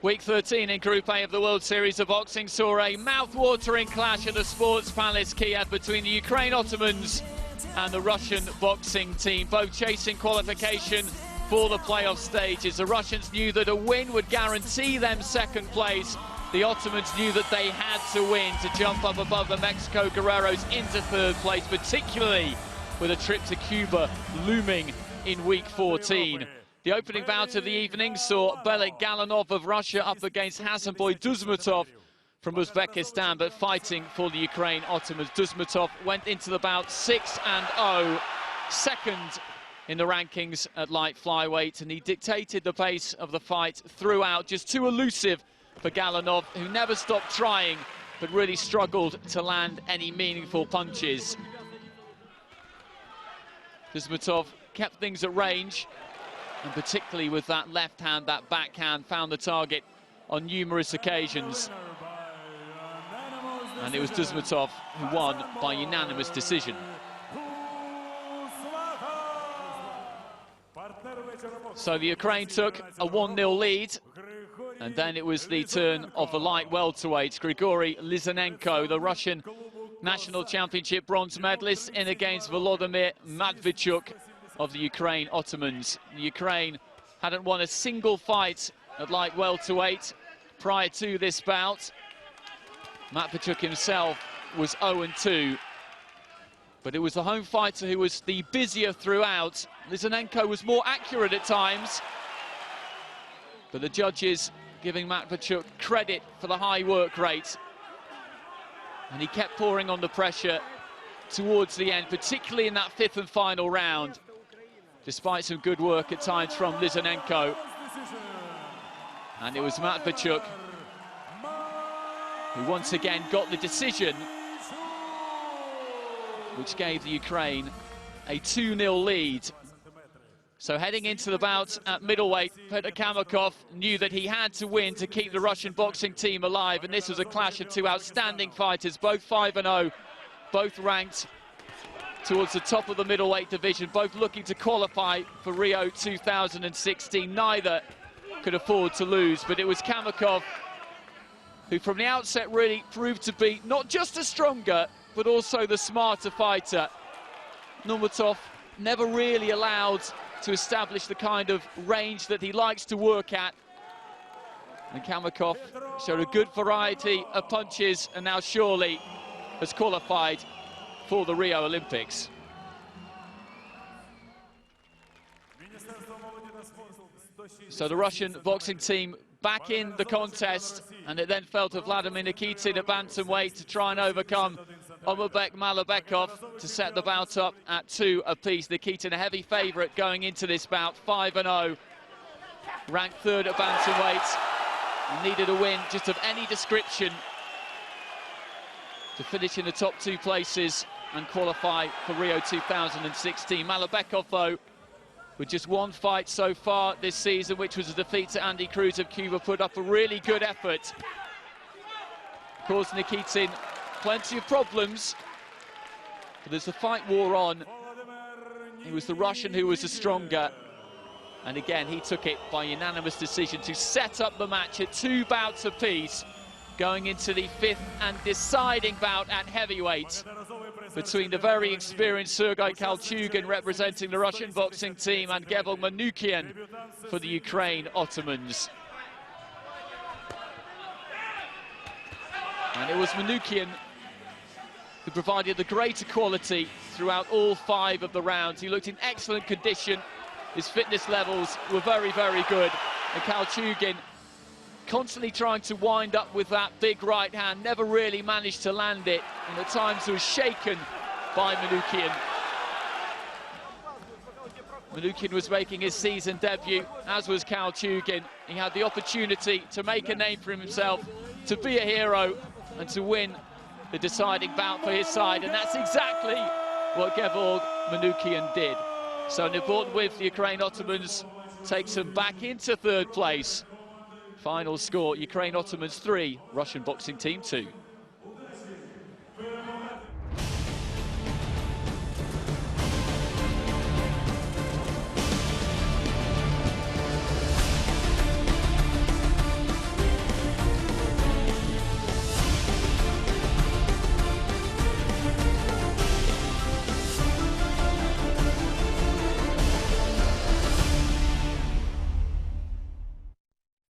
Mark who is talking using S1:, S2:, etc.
S1: Week 13 in Group A of the World Series of Boxing saw a mouth-watering clash at the Sports Palace Kiev between the Ukraine Otamans and the Russian boxing team, both chasing qualification for the playoff stages. The Russians knew that a win would guarantee them second place. The Ottomans knew that they had to win to jump up above the Mexico Guerreros into third place, particularly with a trip to Cuba looming in Week 14. The opening bout of the evening saw Belik Galanov of Russia up against Hasanboy Duzmatov from Uzbekistan, but fighting for the Ukraine Ottomans. Duzmatov went into the bout 6-0, second in the rankings at light flyweight, and he dictated the pace of the fight throughout. Just too elusive for Galanov, who never stopped trying, but really struggled to land any meaningful punches. Duzmatov kept things at range, and particularly with that left hand, that backhand, found the target on numerous occasions. And it was Duzmatov who won by unanimous decision. So the Ukraine took a 1-0 lead, and then it was the turn of the light welterweight, Grigory Lizanenko, the Russian national championship bronze medalist, in against Volodymyr Matvichuk of the Ukraine Ottomans. The Ukraine hadn't won a single fight at light welterweight prior to this bout. Matvichuk himself was 0-2, but it was the home fighter who was the busier throughout. Lizanenko was more accurate at times, but the judges giving Matvichuk credit for the high work rate, and he kept pouring on the pressure towards the end, particularly in that fifth and final round, despite some good work at times from Lizanenko. And it was Matvichuk who once again got the decision, which gave the Ukraine a 2-0 lead. So heading into the bout at middleweight, Petr Kamakov knew that he had to win to keep the Russian boxing team alive, and this was a clash of two outstanding fighters, both 5-0, both ranked towards the top of the middleweight division, both looking to qualify for Rio 2016. Neither could afford to lose, but it was Kamakov who from the outset really proved to be not just a stronger, but also the smarter fighter. Nurmatov never really allowed to establish the kind of range that he likes to work at. And Kamakov showed a good variety of punches, and now surely has qualified for the Rio Olympics. So the Russian boxing team back in the contest, and it then fell to Vladimir Nikitin at bantamweight to try and overcome Omarbek Malabekov to set the bout up at 2 apiece. Nikitin a heavy favourite going into this bout, 5-0, ranked third at bantamweight, and needed a win just of any description to finish in the top 2 places and qualify for Rio 2016. Malabekov, though, with just one fight so far this season, which was a defeat to Andy Cruz of Cuba, put up a really good effort. Caused Nikitin plenty of problems, but as the fight wore on, it was the Russian who was the stronger. And again, he took it by unanimous decision to set up the match at 2 bouts apiece, going into the 5th and deciding bout at heavyweight between the very experienced Sergei Kalchugin representing the Russian boxing team and Gevorg Manukian for the Ukraine Ottomans. And it was Manukian who provided the greater quality throughout all 5 of the rounds. He looked in excellent condition. His fitness levels were very, very good. And Kalchugin, constantly trying to wind up with that big right hand, never really managed to land it, and at times was shaken by Manukian. Manukian was making his season debut, as was Kalchugin. He had the opportunity to make a name for himself, to be a hero, and to win the deciding bout for his side, and that's exactly what Gevorg Manukian did. So W13, the Ukraine Ottomans, takes them back into third place. Final score, Ukraine Ottomans 3, Russian boxing team 2.